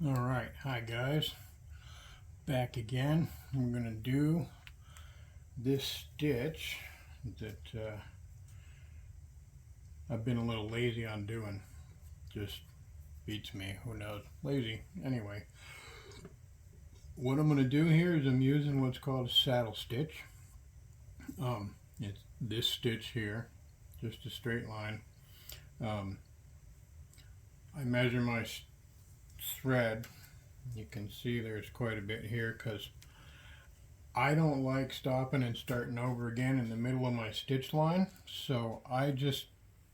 Alright, hi guys, back again. We're going to do this stitch that I've been a little lazy on doing. Just beats me, who knows, lazy. Anyway, what I'm going to do here is I'm using what's called a saddle stitch. It's this stitch here, just a straight line. I measure my thread. You can see there's quite a bit here because I don't like stopping and starting over again in the middle of my stitch line, so I just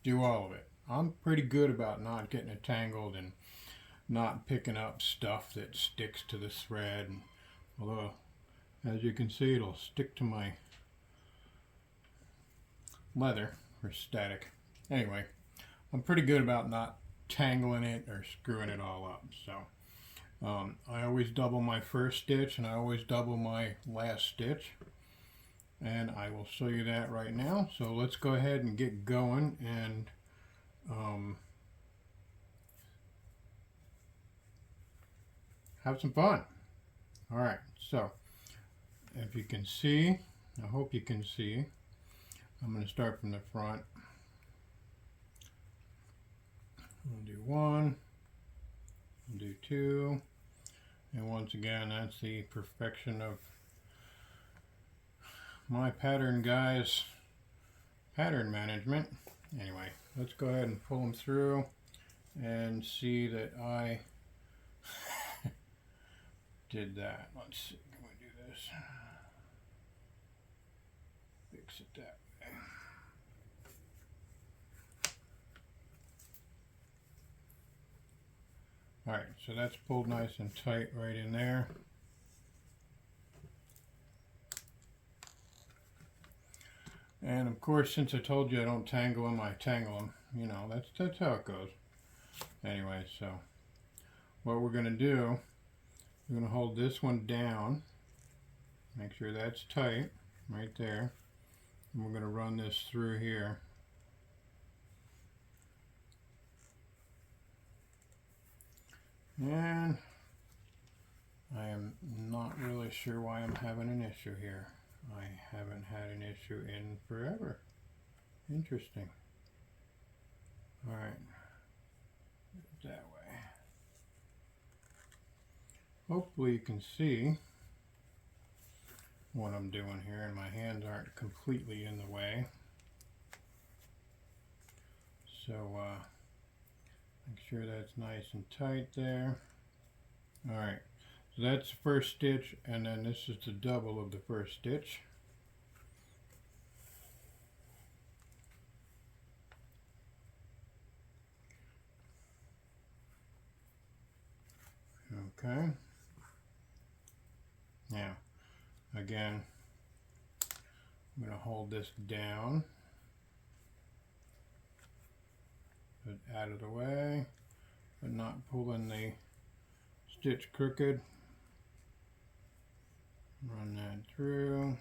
do all of it. I'm pretty good about not getting it tangled and not picking up stuff that sticks to the thread. And although, as you can see, it'll stick to my leather or static. Anyway, I'm pretty good about not tangling it or screwing it all up. So I always double my first stitch and I always double my last stitch, and I will show you that right now. So let's go ahead and get going and have some fun. Alright, so if you can see, I hope you can see, I'm going to start from the front. We'll do one, we'll do two, and once again, that's the perfection of my pattern guy's pattern management. Anyway, let's go ahead and pull them through and see that I did that. Let's see, can we do this? Fix it that way. Alright, so that's pulled nice and tight right in there. And of course, since I told you I don't tangle them, I tangle them. You know, that's how it goes. Anyway, so what we're going to do, we're going to hold this one down. Make sure that's tight right there. And we're going to run this through here. And I am not really sure why I'm having an issue here. I haven't had an issue in forever. Interesting. Alright, that way. Hopefully you can see what I'm doing here and my hands aren't completely in the way. So make sure that's nice and tight there. Alright, so that's the first stitch, and then this is the double of the first stitch. Okay. Now, again, I'm going to hold this down, put it out of the way, but not pulling the stitch crooked. Run that through.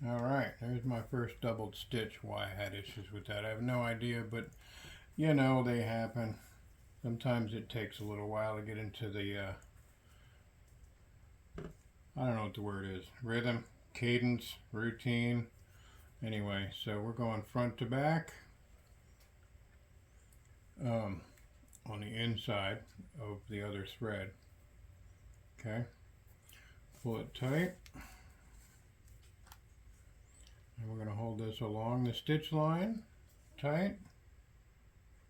Alright, there's my first doubled stitch. Why I had issues with that, I have no idea, but you know, they happen. Sometimes it takes a little while to get into the I don't know what the word is, rhythm, cadence, routine. Anyway, so we're going front to back on the inside of the other thread. Okay, pull it tight, and we're going to hold this along the stitch line tight,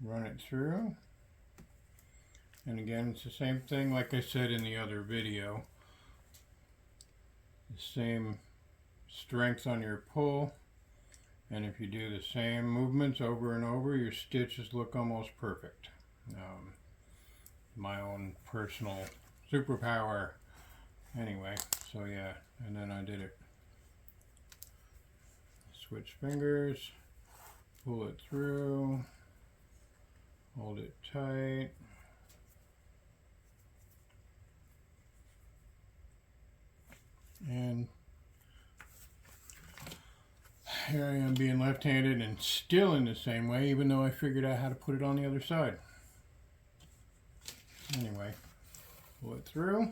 run it through, and again it's the same thing like I said in the other video. The same strength on your pull, and if you do the same movements over and over, your stitches look almost perfect. My own personal superpower. Anyway, so yeah, and then I did it. Switch fingers, pull it through, hold it tight. And here I am being left-handed and still in the same way, even though I figured out how to put it on the other side. Anyway, pull it through,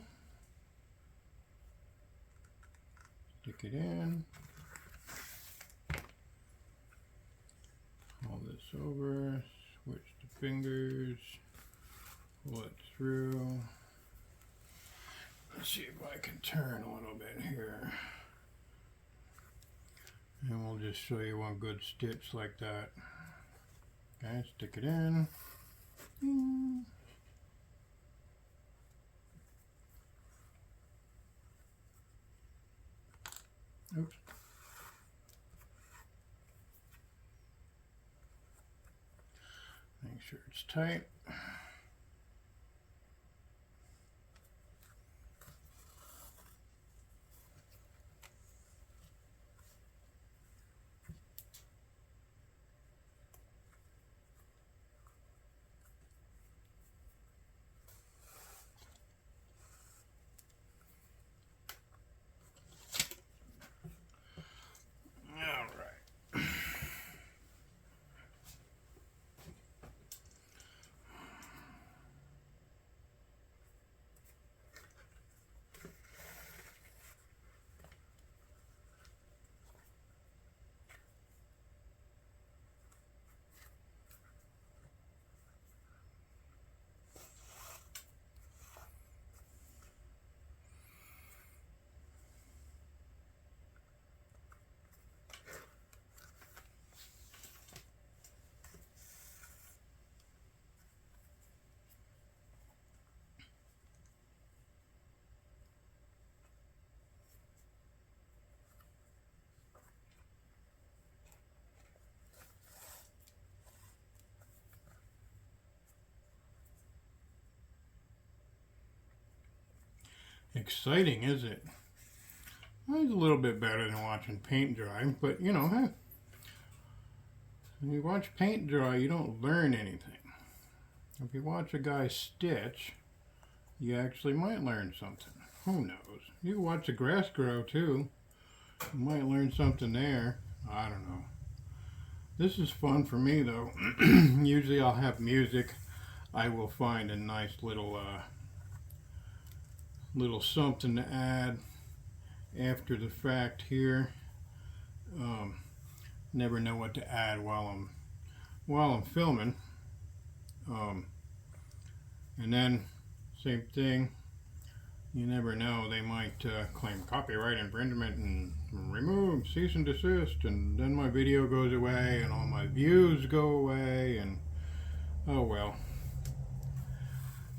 stick it in, pull this over, switch the fingers, pull it through. Let's see if I can turn a little bit here. And we'll just show you one good stitch like that. Okay, stick it in. Oops. Make sure it's tight. Exciting, is it? Well, it's a little bit better than watching paint dry, but you know, hey, when you watch paint dry, you don't learn anything. If you watch a guy stitch, you actually might learn something. Who knows? You can watch the grass grow too. You might learn something there. I don't know. This is fun for me though. Usually I'll have music. I will find a nice little something to add after the fact here. Never know what to add while I'm filming. And then same thing. You never know, they might claim copyright infringement and remove, cease and desist, and then my video goes away and all my views go away, and oh well.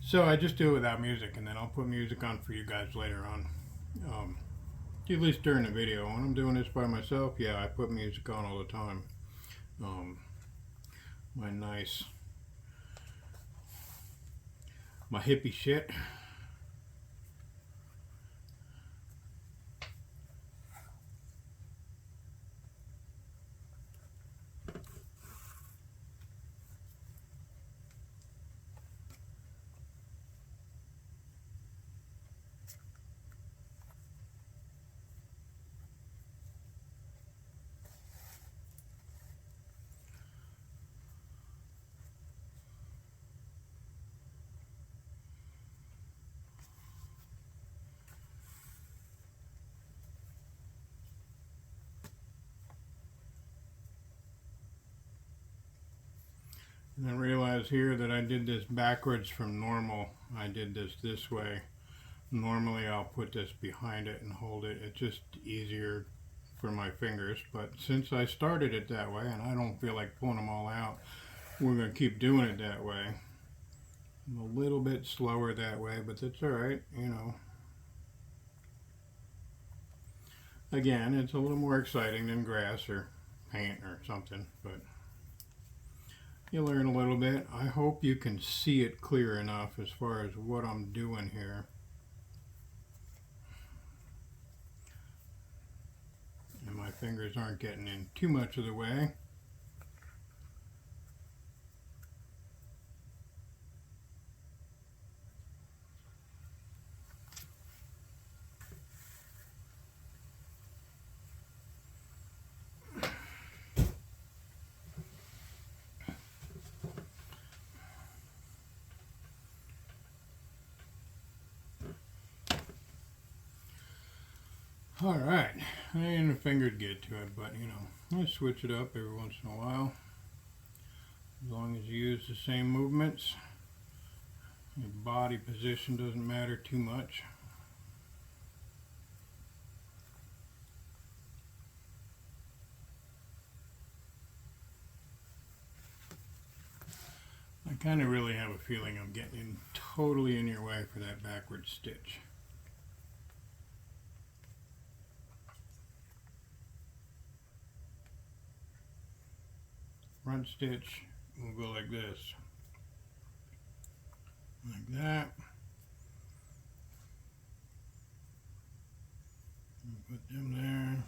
So I just do it without music, and then I'll put music on for you guys later on. At least during the video. When I'm doing this by myself, yeah, I put music on all the time. My hippie shit. And I realize here that I did this backwards from normal. I did this way. Normally I'll put this behind it and hold it. It's just easier for my fingers. But since I started it that way and I don't feel like pulling them all out, we're going to keep doing it that way. I'm a little bit slower that way, but that's alright, you know. Again, it's a little more exciting than grass or paint or something, but you learn a little bit. I hope you can see it clear enough as far as what I'm doing here. And my fingers aren't getting in too much of the way. Alright, and the fingers get to it, but you know, I switch it up every once in a while. As long as you use the same movements, your body position doesn't matter too much. I kind of really have a feeling I'm getting totally in your way for that backward stitch. Front stitch will go like this, like that. Put them there.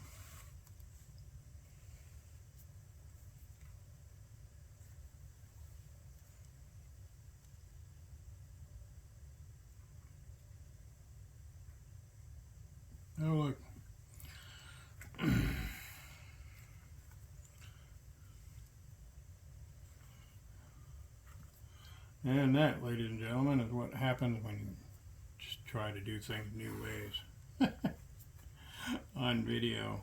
Oh look. And that, ladies and gentlemen, is what happens when you just try to do things new ways on video.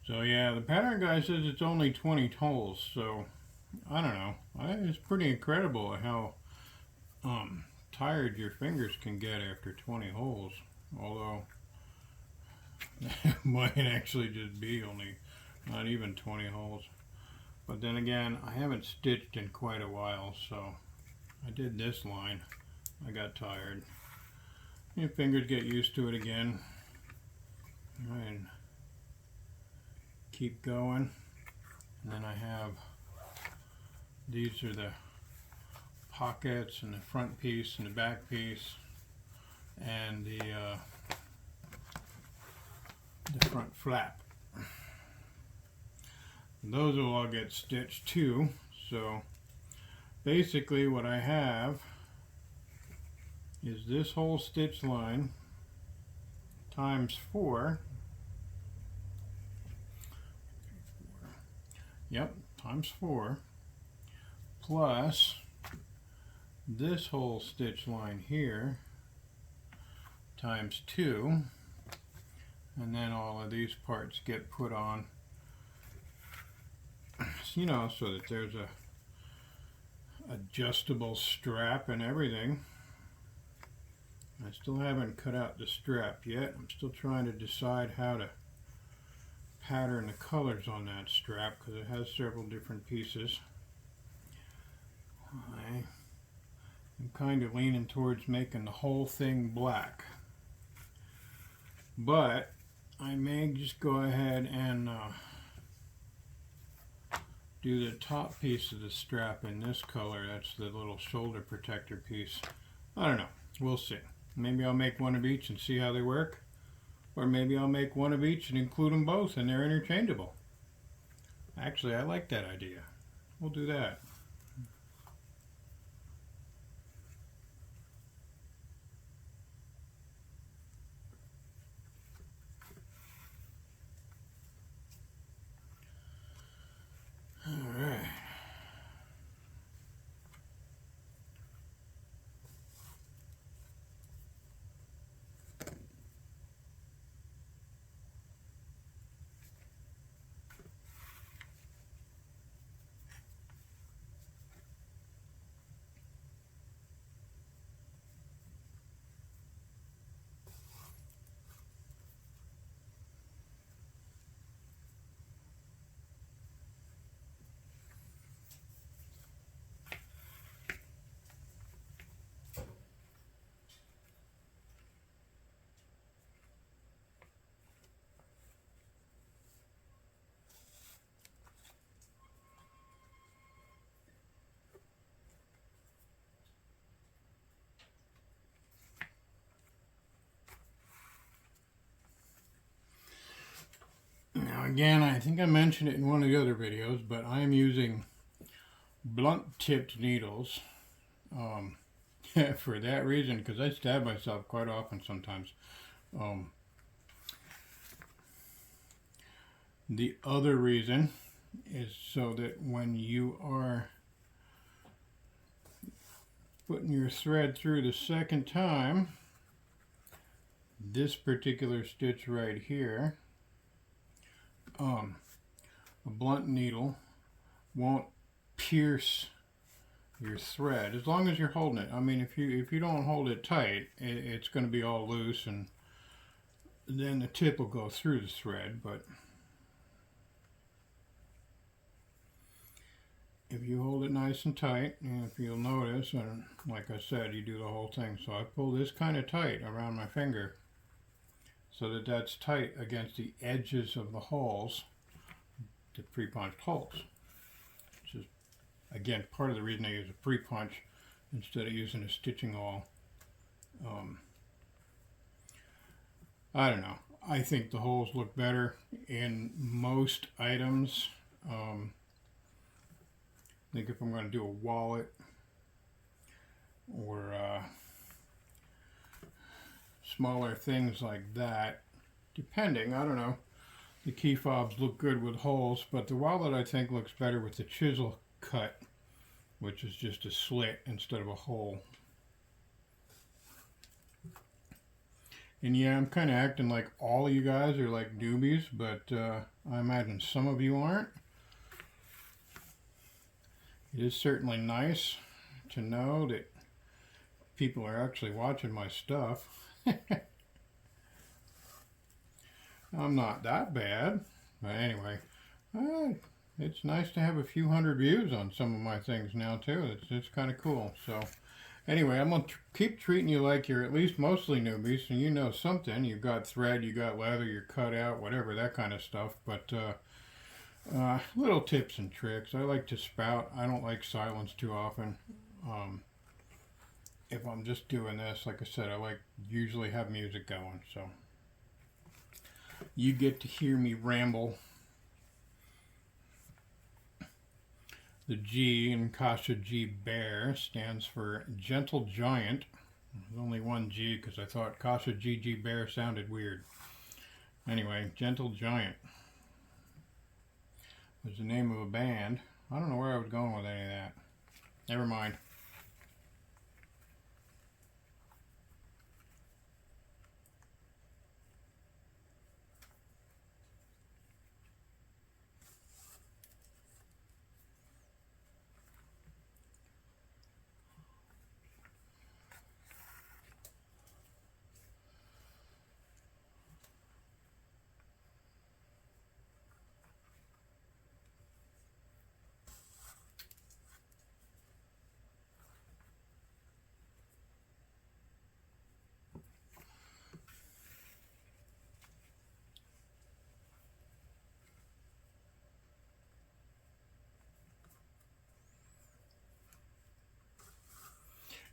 So yeah, the pattern guy says it's only 20 holes, so I don't know. It's pretty incredible how tired your fingers can get after 20 holes. Although it might actually just be only not even 20 holes. But then again, I haven't stitched in quite a while, so I did this line. I got tired. Your fingers get used to it again. And keep going. And then I have, these are the pockets and the front piece and the back piece and the front flap. And those will all get stitched too. So basically what I have is this whole stitch line times 4. Yep, times 4 plus this whole stitch line here times 2, and then all of these parts get put on, you know, so that there's a adjustable strap and everything. I still haven't cut out the strap yet. I'm still trying to decide how to pattern the colors on that strap because it has several different pieces. I'm kind of leaning towards making the whole thing black, but I may just go ahead and do the top piece of the strap in this color. That's the little shoulder protector piece. I don't know. We'll see. Maybe I'll make one of each and see how they work. Or maybe I'll make one of each and include them both and they're interchangeable. Actually, I like that idea. We'll do that. Alright. again, I think I mentioned it in one of the other videos, but I am using blunt tipped needles for that reason, because I stab myself quite often sometimes. The other reason is so that when you are putting your thread through the second time, this particular stitch right here, a blunt needle won't pierce your thread as long as you're holding it. I mean, if you don't hold it tight, it's going to be all loose, and then the tip will go through the thread. But if you hold it nice and tight, and if you'll notice, and like I said, you do the whole thing. So I pull this kind of tight around my finger so that that's tight against the edges of the holes, the pre-punched holes. Which is, again, part of the reason I use a pre-punch instead of using a stitching awl. I don't know. I think the holes look better in most items. I think if I'm going to do a wallet or smaller things like that, depending, I don't know, the key fobs look good with holes, but the wallet I think looks better with the chisel cut, which is just a slit instead of a hole. And yeah, I'm kind of acting like all of you guys are like newbies, but I imagine some of you aren't. It is certainly nice to know that people are actually watching my stuff. I'm not that bad, but anyway, it's nice to have a few hundred views on some of my things now too. It's kind of cool. So anyway, I'm going to keep treating you like you're at least mostly newbies, and you know something. You got thread, you got leather, you're cut out, whatever, that kind of stuff. But little tips and tricks. I like to spout. I don't like silence too often. If I'm just doing this, like I said, I like usually have music going. So you get to hear me ramble. The G in Kasha G Bear stands for Gentle Giant. There's only one G because I thought Kasha G Bear sounded weird. Anyway, Gentle Giant was the name of a band. I don't know where I was going with any of that. Never mind.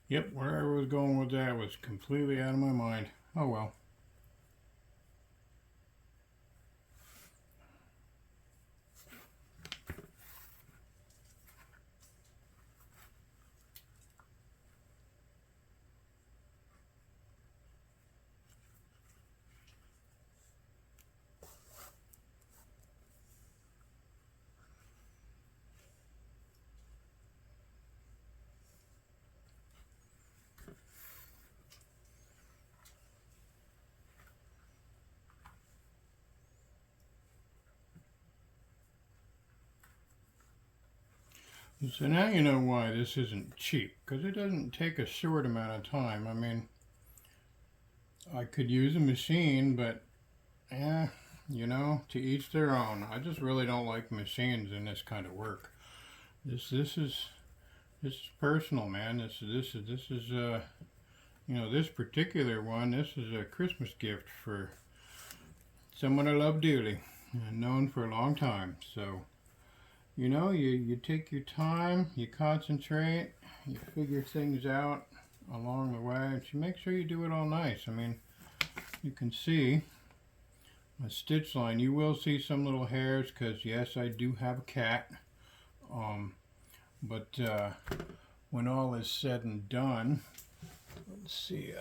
Yep, where I was going with that was completely out of my mind. Oh well. So now you know why this isn't cheap, because it doesn't take a short amount of time. I mean, I could use a machine, but you know, to each their own. I just really don't like machines in this kind of work. This is personal, man. This is you know, this particular one. This is a Christmas gift for someone I love dearly and known for a long time. So, you know, you take your time, you concentrate, you figure things out along the way, and you make sure you do it all nice. I mean, you can see my stitch line, you will see some little hairs because yes, I do have a cat. But when all is said and done, let's see.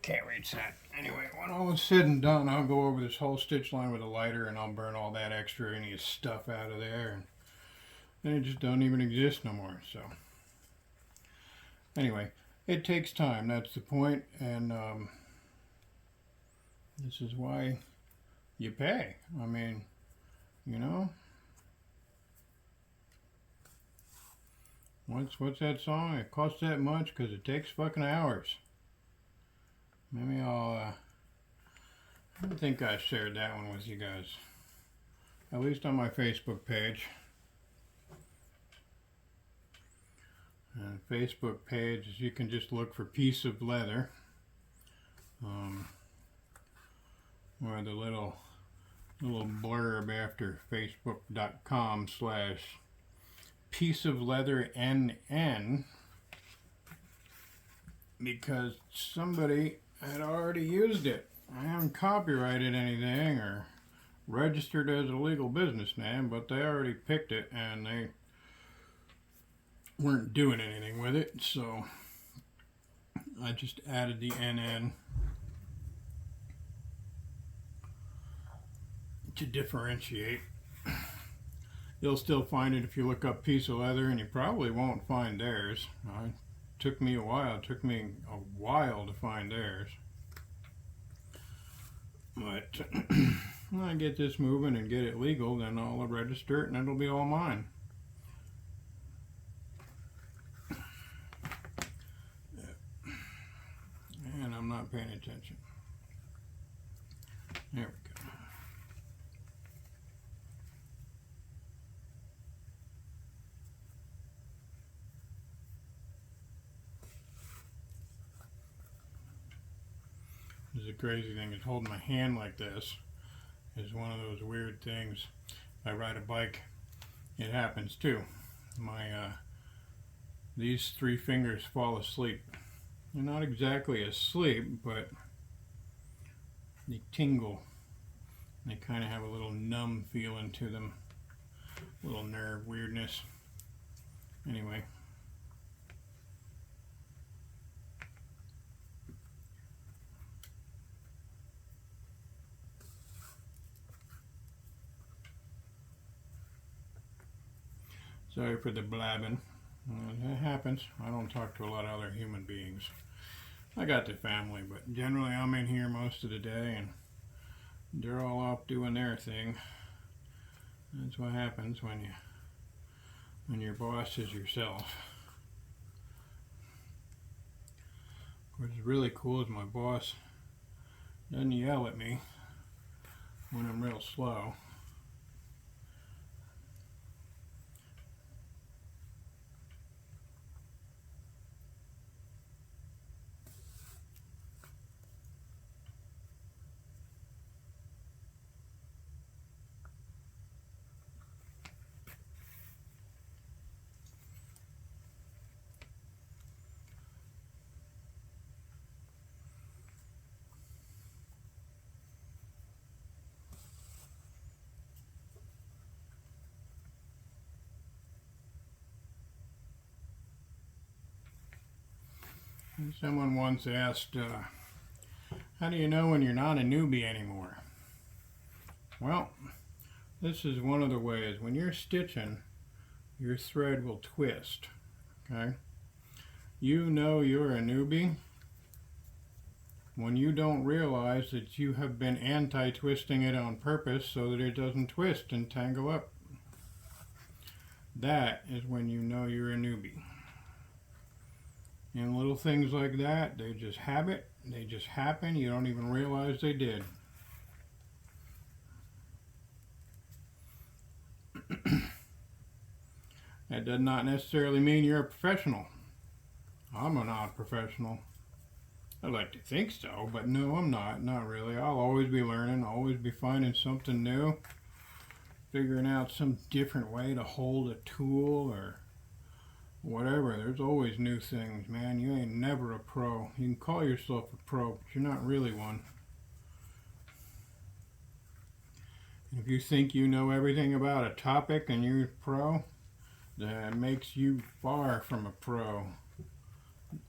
Can't reach that. Anyway, when all is said and done, I'll go over this whole stitch line with a lighter and I'll burn all that extra any stuff out of there, and then it just don't even exist no more. So anyway, it takes time. That's the point, and this is why you pay. I mean, you know, what's that song? It costs that much because it takes fucking hours. Maybe I don't think I shared that one with you guys. At least on my Facebook page. And Facebook page, you can just look for piece of leather. Or the little blurb after facebook.com/piece of leather NN, because somebody had already used it. I haven't copyrighted anything or registered as a legal business name, but they already picked it and they weren't doing anything with it, so I just added the NN to differentiate. You'll still find it if you look up piece of leather, and you probably won't find theirs. It took me a while. It took me a while to find theirs. But when I get this moving and get it legal, then I'll register it and it'll be all mine. And I'm not paying attention. There we go. This is a crazy thing, is holding my hand like this is one of those weird things. If I ride a bike, it happens too. These three fingers fall asleep. They're not exactly asleep, but they tingle. They kind of have a little numb feeling to them, a little nerve weirdness. Anyway. Sorry for the blabbing. It happens. I don't talk to a lot of other human beings. I got the family, but generally I'm in here most of the day and they're all off doing their thing. That's what happens when your boss is yourself. What's really cool is my boss doesn't yell at me when I'm real slow. Someone once asked, how do you know when you're not a newbie anymore? Well, this is one of the ways. When you're stitching, your thread will twist, okay? You know you're a newbie when you don't realize that you have been anti-twisting it on purpose so that it doesn't twist and tangle up. That is when you know you're a newbie. And little things like that, they just habit, they just happen, you don't even realize they did. That does not necessarily mean you're a professional. I'm a non-professional. I'd like to think so, but no, I'm not really. I'll always be learning, always be finding something new, figuring out some different way to hold a tool or whatever. There's always new things, man. You ain't never a pro. You can call yourself a pro, but you're not really one. If you think you know everything about a topic and you're a pro, that makes you far from a pro.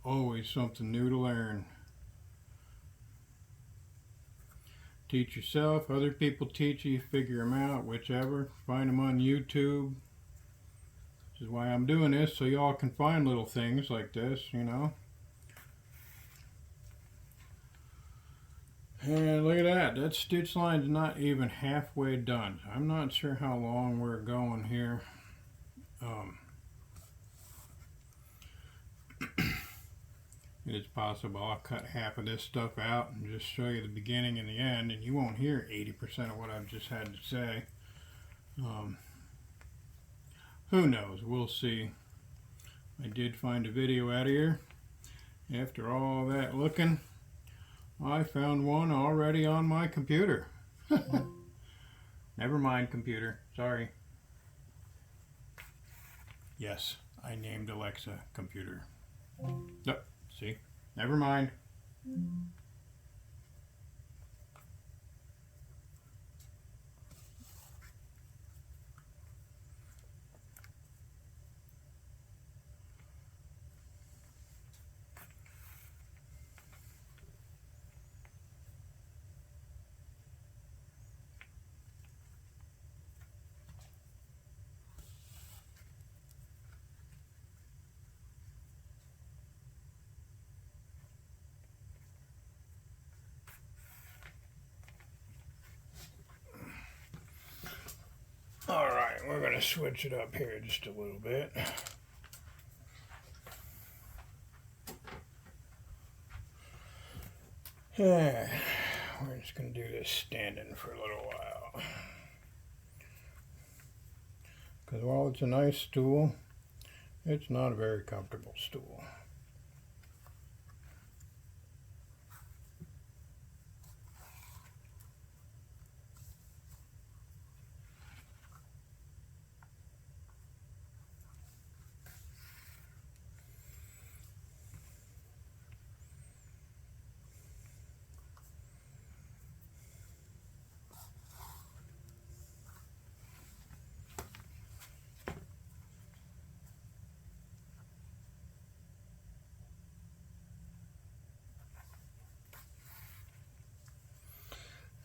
Always something new to learn. Teach yourself, other people teach you, figure them out, whichever. Find them on YouTube. This is why I'm doing this, so y'all can find little things like this, you know. And look at that, that stitch line's not even halfway done. I'm not sure how long we're going here. It is possible I'll cut half of this stuff out and just show you the beginning and the end, and you won't hear 80% of what I've just had to say. Who knows? We'll see. I did find a video out of here. After all that looking, I found one already on my computer. Never mind, computer. Sorry. Yes, I named Alexa computer. No, see? Never mind. Alright, we're going to switch it up here just a little bit. We're just going to do this standing for a little while. Because while it's a nice stool, it's not a very comfortable stool.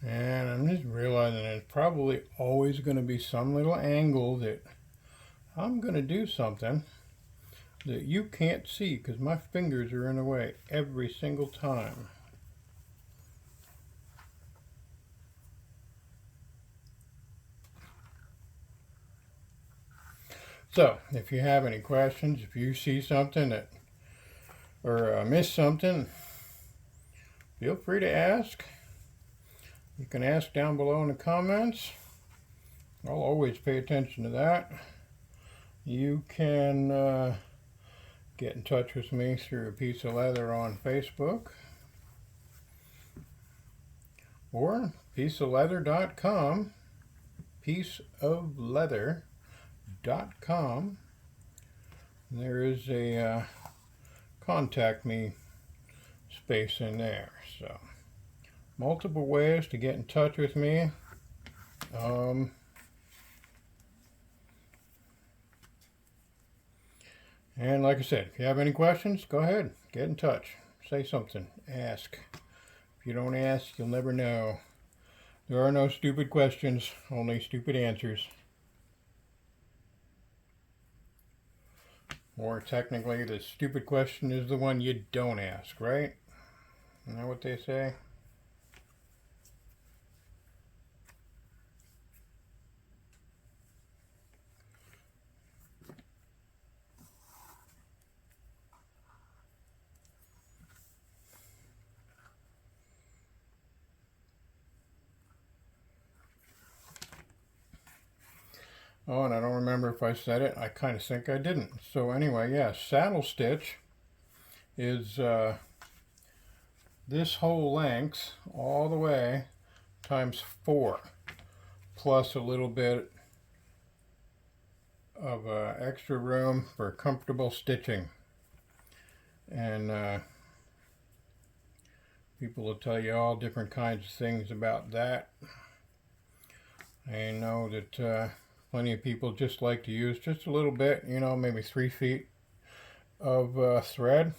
And I'm just realizing there's probably always going to be some little angle that I'm going to do something that you can't see because my fingers are in the way every single time. So, if you have any questions, if you see something that or miss something, feel free to ask. You can ask down below in the comments. I'll always pay attention to that. You can get in touch with me through a piece of leather on Facebook or pieceofleather.com, pieceofleather.com. There is a contact me space in there. So multiple ways to get in touch with me. And like I said, if you have any questions, go ahead, get in touch, say something, ask. If you don't ask, you'll never know. There are no stupid questions, only stupid answers. Or technically, the stupid question is the one you don't ask, right? Isn't that what they say? Oh, and I don't remember if I said it. I kind of think I didn't. So anyway, yeah, saddle stitch is this whole length all the way times 4 plus a little bit of extra room for comfortable stitching. And people will tell you all different kinds of things about that. I know that plenty of people just like to use just a little bit, you know, maybe 3 feet of thread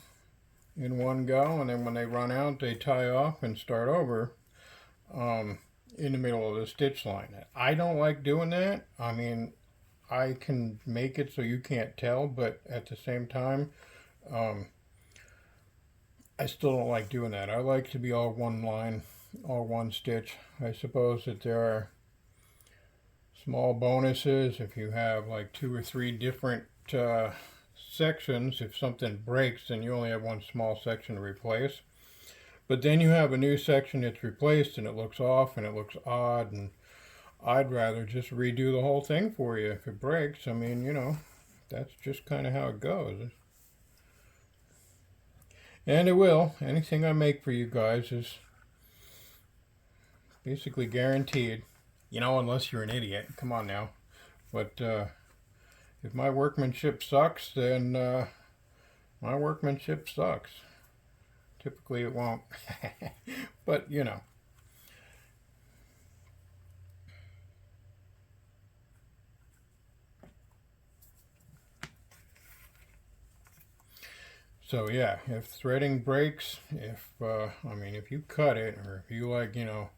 in one go, and then when they run out, they tie off and start over um, in the middle of the stitch line. I don't like doing that. I mean, I can make it so you can't tell, but at the same time, um, I still don't like doing that. I like to be all one line, all one stitch. I suppose that there are small bonuses if you have like 2 or 3 different uh, sections. If something breaks, then you only have one small section to replace. But then you have a new section that's replaced and it looks off and it looks odd, and I'd rather just redo the whole thing for you if it breaks. I mean, you know, that's just kind of how it goes. And it will. Anything I make for you guys is basically guaranteed. You know, unless you're an idiot. Come on now. But if my workmanship sucks, then my workmanship sucks. Typically it won't. But, you know. So yeah, if threading breaks, if you cut it, or if you like, you know,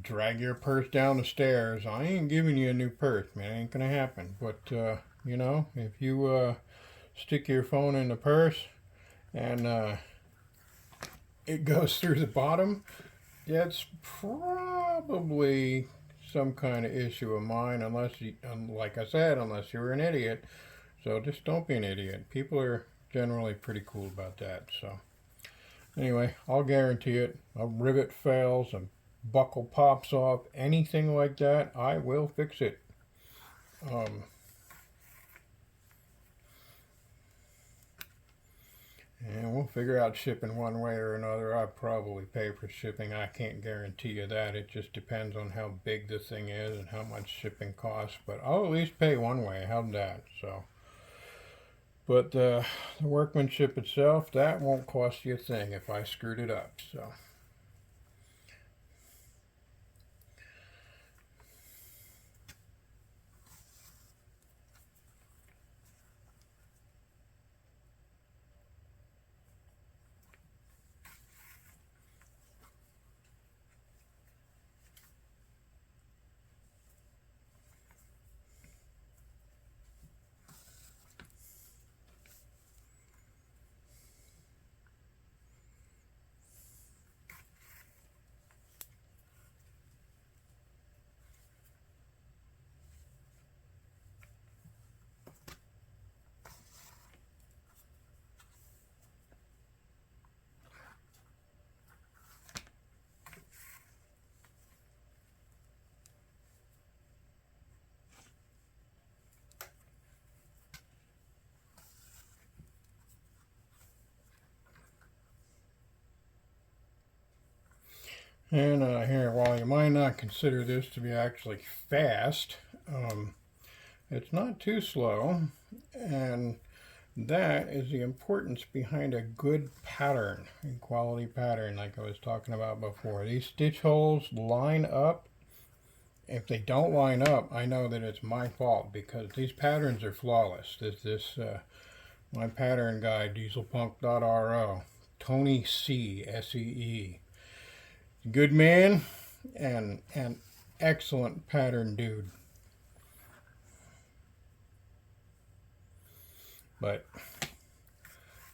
drag your purse down the stairs, I ain't giving you a new purse, man. It ain't gonna happen. But you know, if you stick your phone in the purse and it goes through the bottom, that's probably some kind of issue of mine. Unless you, like I said, unless you're an idiot. So just don't be an idiot. People are generally pretty cool about that. So anyway, I'll guarantee it. A rivet fails, a buckle pops off, anything like that, I will fix it. Um, and we'll figure out shipping one way or another. I'll probably pay for shipping. I can't guarantee you that. It just depends on how big the thing is and how much shipping costs. But I'll at least pay one way. How's that? So. But the workmanship itself, that won't cost you a thing if I screwed it up. So. And here, while you might not consider this to be actually fast, it's not too slow, and that is the importance behind a good pattern, a quality pattern, like I was talking about before. These stitch holes line up. If they don't line up, I know that it's my fault, because these patterns are flawless. My pattern guy, dieselpunk.ro, Tony C, SEE. Good man and an excellent pattern dude. But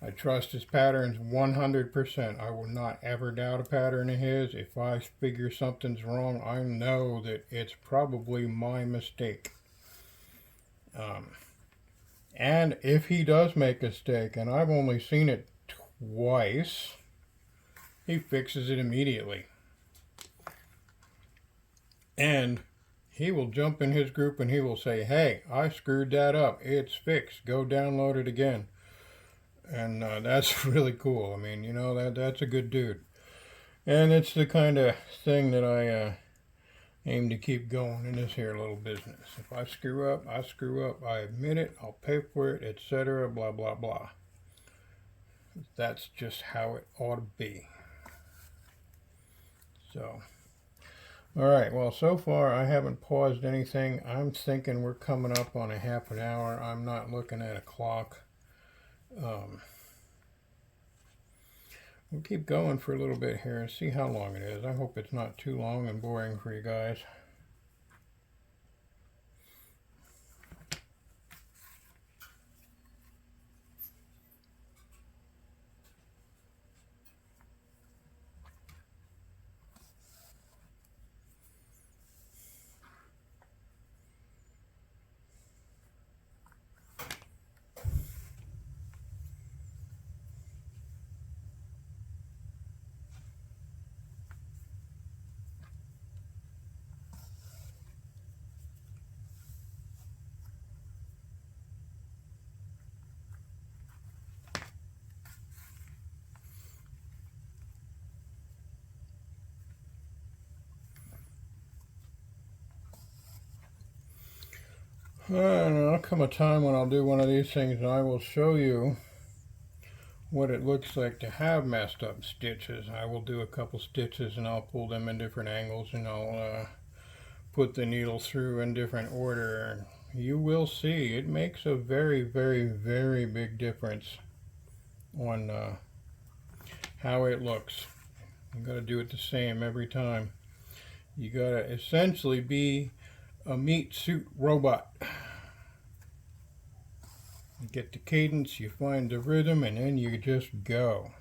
I trust his patterns 100%. I will not ever doubt a pattern of his. If I figure something's wrong, I know that it's probably my mistake. And if he does make a mistake, and I've only seen it twice, he fixes it immediately. And he will jump in his group and he will say, hey, I screwed that up. It's fixed. Go download it again. And that's really cool. I mean, you know, that's a good dude. And it's the kind of thing that I aim to keep going in this here little business. If I screw up, I screw up. I admit it. I'll pay for it, etc. Blah, blah, blah. That's just how it ought to be. So. Alright, well, so far I haven't paused anything. I'm thinking we're coming up on a half an hour. I'm not looking at a clock. We'll keep going for a little bit here and see how long it is. I hope it's not too long and boring for you guys. There'll come a time when I'll do one of these things and I will show you what it looks like to have messed up stitches. I will do a couple stitches and I'll pull them in different angles and I'll put the needle through in different order. You will see it makes a very, very, very big difference on how it looks. You gotta do it the same every time. You gotta essentially be a meat suit robot. You get the cadence, you find the rhythm, and then you just go.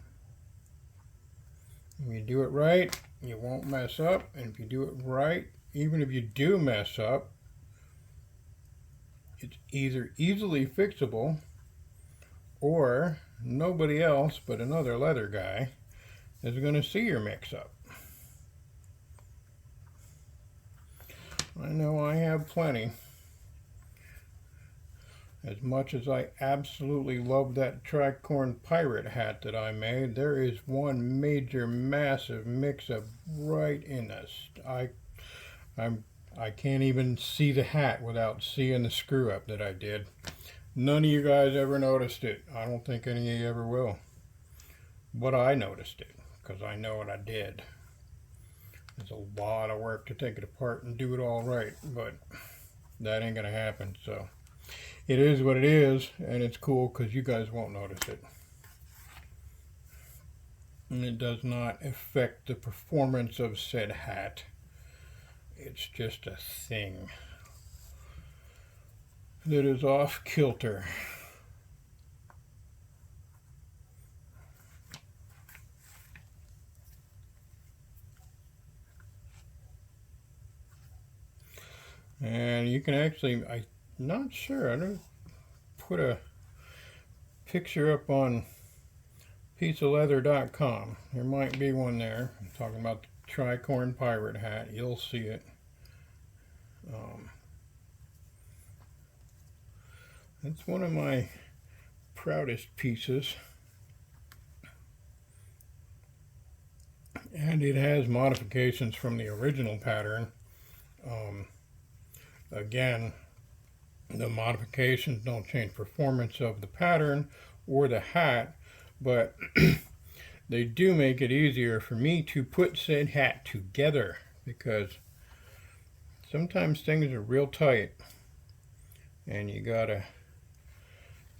If you do it right, you won't mess up. And if you do it right, even if you do mess up, it's either easily fixable or nobody else but another leather guy is going to see your mix-up. I know I have plenty. As much as I absolutely love that tricorn pirate hat that I made, there is one major massive mix-up right in this. I can't even see the hat without seeing the screw-up that I did. None of you guys ever noticed it. I don't think any of you ever will. But I noticed it, because I know what I did. It's a lot of work to take it apart and do it all right, but that ain't gonna happen, so. It is what it is, and it's cool because you guys won't notice it. And it does not affect the performance of said hat. It's just a thing that is off kilter. And you can actually, I'm not sure, I don't put a picture up on pieceofleather.com. There might be one there. I'm talking about the tricorn pirate hat. You'll see it. It's one of my proudest pieces. And it has modifications from the original pattern. Again, the modifications don't change performance of the pattern or the hat, but they do make it easier for me to put said hat together, because sometimes things are real tight and you gotta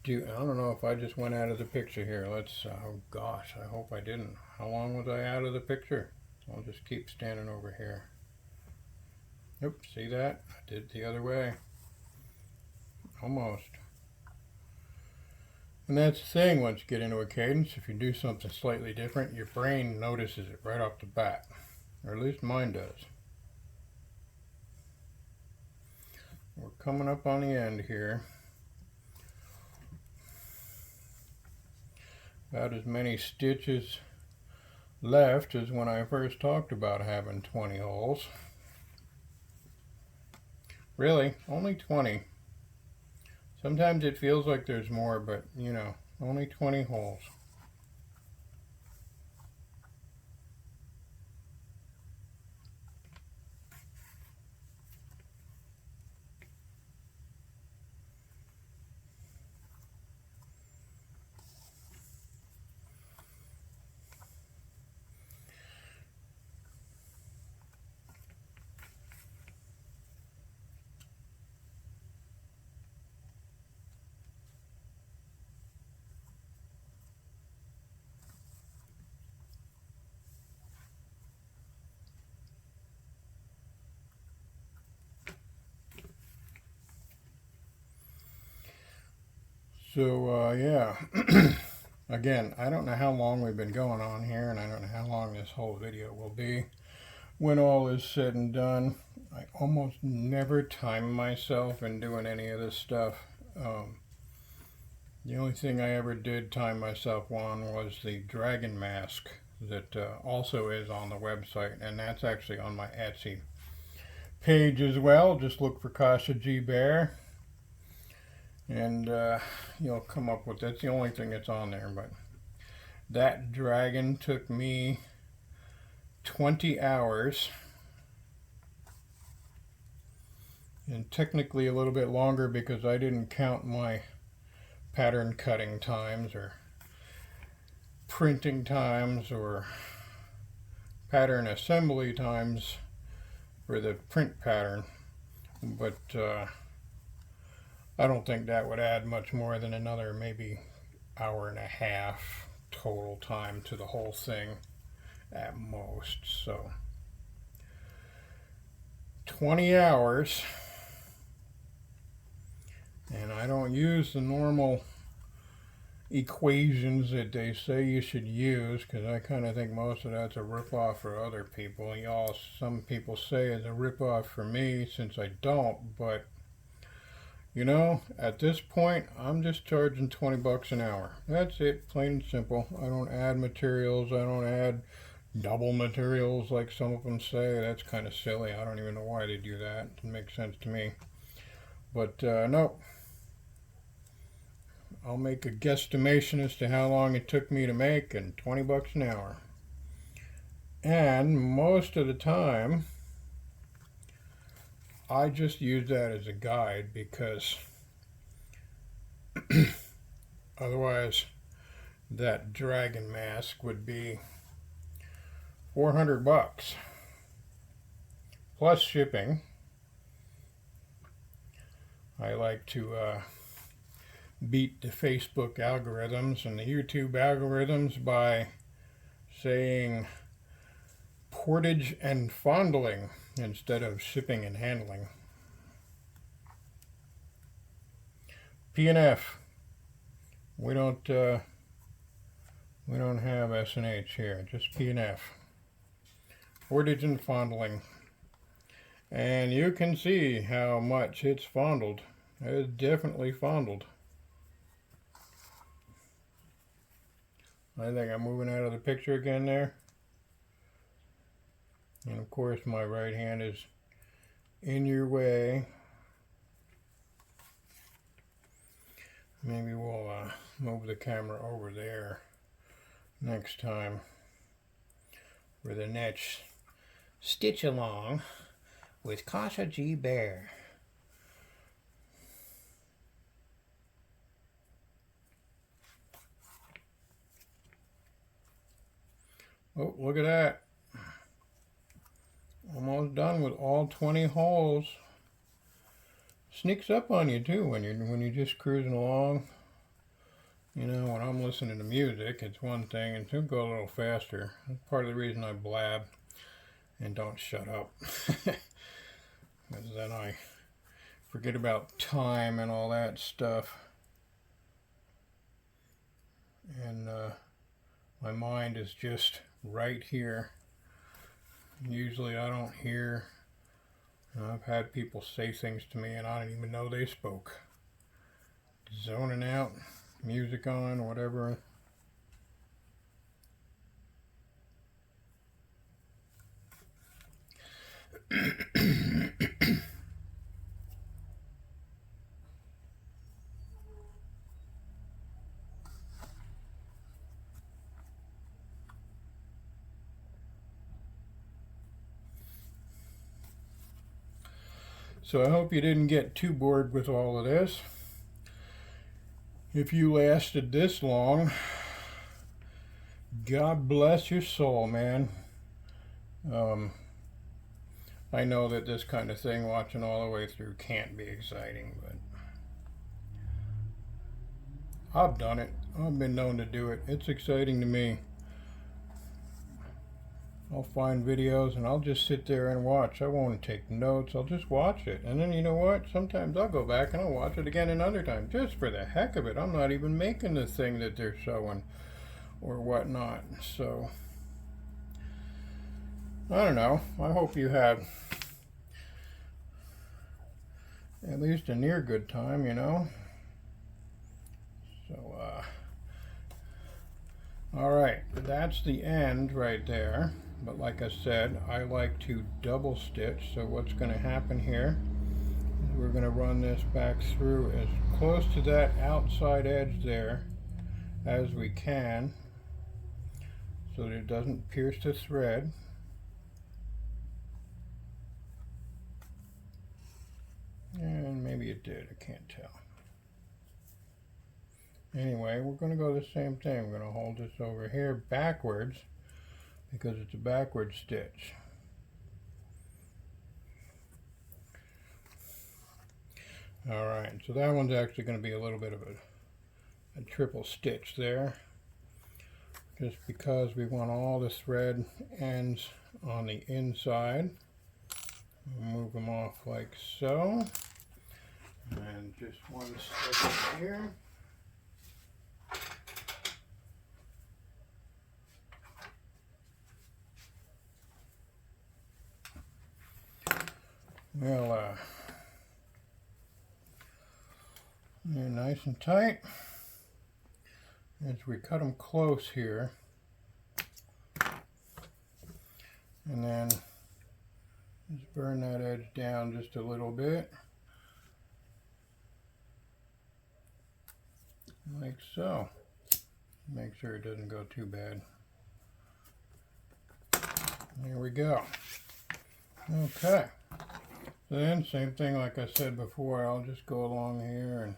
do, I don't know if I just went out of the picture here. Let's, oh gosh, I hope I didn't. How long was I out of the picture? I'll just keep standing over here. Oops, see that? I did it the other way. Almost. And that's the thing, once you get into a cadence, if you do something slightly different, your brain notices it right off the bat. Or at least mine does. We're coming up on the end here. About as many stitches left as when I first talked about having 20 holes. Really, only 20. Sometimes it feels like there's more, but you know, only 20 holes. So, yeah. Again, I don't know how long we've been going on here, and I don't know how long this whole video will be. When all is said and done, I almost never time myself in doing any of this stuff. The only thing I ever did time myself on was the dragon mask that also is on the website, and that's actually on my Etsy page as well. Just look for Kasha G Bear, and you'll come up with, that's the only thing that's on there. But that dragon took me 20 hours, and technically a little bit longer because I didn't count my pattern cutting times or printing times or pattern assembly times for the print pattern. But I don't think that would add much more than another maybe hour and a half total time to the whole thing at most. So 20 hours, and I don't use the normal equations that they say you should use, because I kind of think most of that's a ripoff for other people. Some people say it's a ripoff for me since I don't, but you know, at this point, I'm just charging 20 bucks an hour. That's it, plain and simple. I don't add materials. I don't add double materials like some of them say. That's kind of silly. I don't even know why they do that. It doesn't make sense to me. But no, I'll make a guesstimation as to how long it took me to make, and 20 bucks an hour. And most of the time, I just use that as a guide, because otherwise that dragon mask would be 400 bucks plus shipping. I like to beat the Facebook algorithms and the YouTube algorithms by saying portage and fondling instead of shipping and handling. P&F. We don't have S&H here, just P&F. Portage and fondling. And you can see how much it's fondled. It's definitely fondled. I think I'm moving out of the picture again there. And of course my right hand is in your way. Maybe we'll move the camera over there next time for the next stitch along with Kasha G Bear. Oh, look at that. Almost done with all 20 holes. Sneaks up on you too when you're just cruising along. You know, when I'm listening to music, it's one thing, and it'll go a little faster. That's part of the reason I blab and don't shut up. Because then I forget about time and all that stuff. And my mind is just right here. Usually I don't hear. I've had people say things to me and I didn't even know they spoke. Zoning out, music on, whatever. So I hope you didn't get too bored with all of this. If you lasted this long, God bless your soul, man. I know that this kind of thing, watching all the way through, can't be exciting, but I've done it. I've been known to do it. It's exciting to me. I'll find videos and I'll just sit there and watch. I won't take notes. I'll just watch it. And then you know what? Sometimes I'll go back and I'll watch it again another time just for the heck of it. I'm not even making the thing that they're showing or whatnot. So I don't know. I hope you had at least a near good time, you know. So all right, that's the end right there. But like I said, I like to double stitch. So what's going to happen here is we're going to run this back through as close to that outside edge there as we can so that it doesn't pierce the thread. And maybe it did, I can't tell. Anyway, we're going to go the same thing. We're going to hold this over here backwards because it's a backward stitch. Alright, so that one's actually going to be a little bit of a triple stitch there, just because we want all the thread ends on the inside. We'll move them off like so, and just one stitch here. Well, they're nice and tight. As we cut them close here, and then just burn that edge down just a little bit, like so. Make sure it doesn't go too bad. There we go. Okay. Then same thing like I said before, I'll just go along here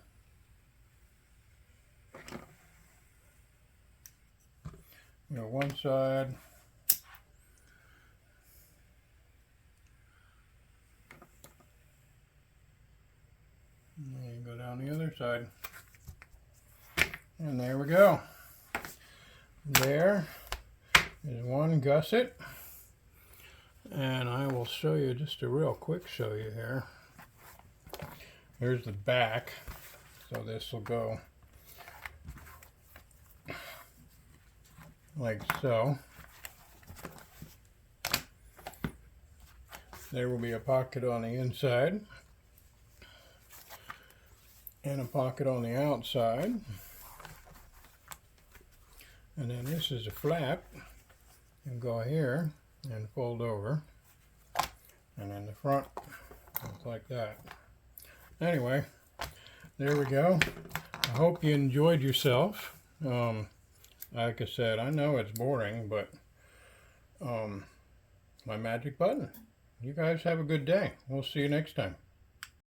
and one side, and then go down the other side, and there we go. There is one gusset. And I will show you just a real quick show you here. Here's the back. So this will go like so. There will be a pocket on the inside and a pocket on the outside. And then this is a flap. You go here and fold over, and then the front looks like that. Anyway, there we go. I hope you enjoyed yourself. Like I said, I know it's boring, but my magic button. You guys have a good day. We'll see you next time.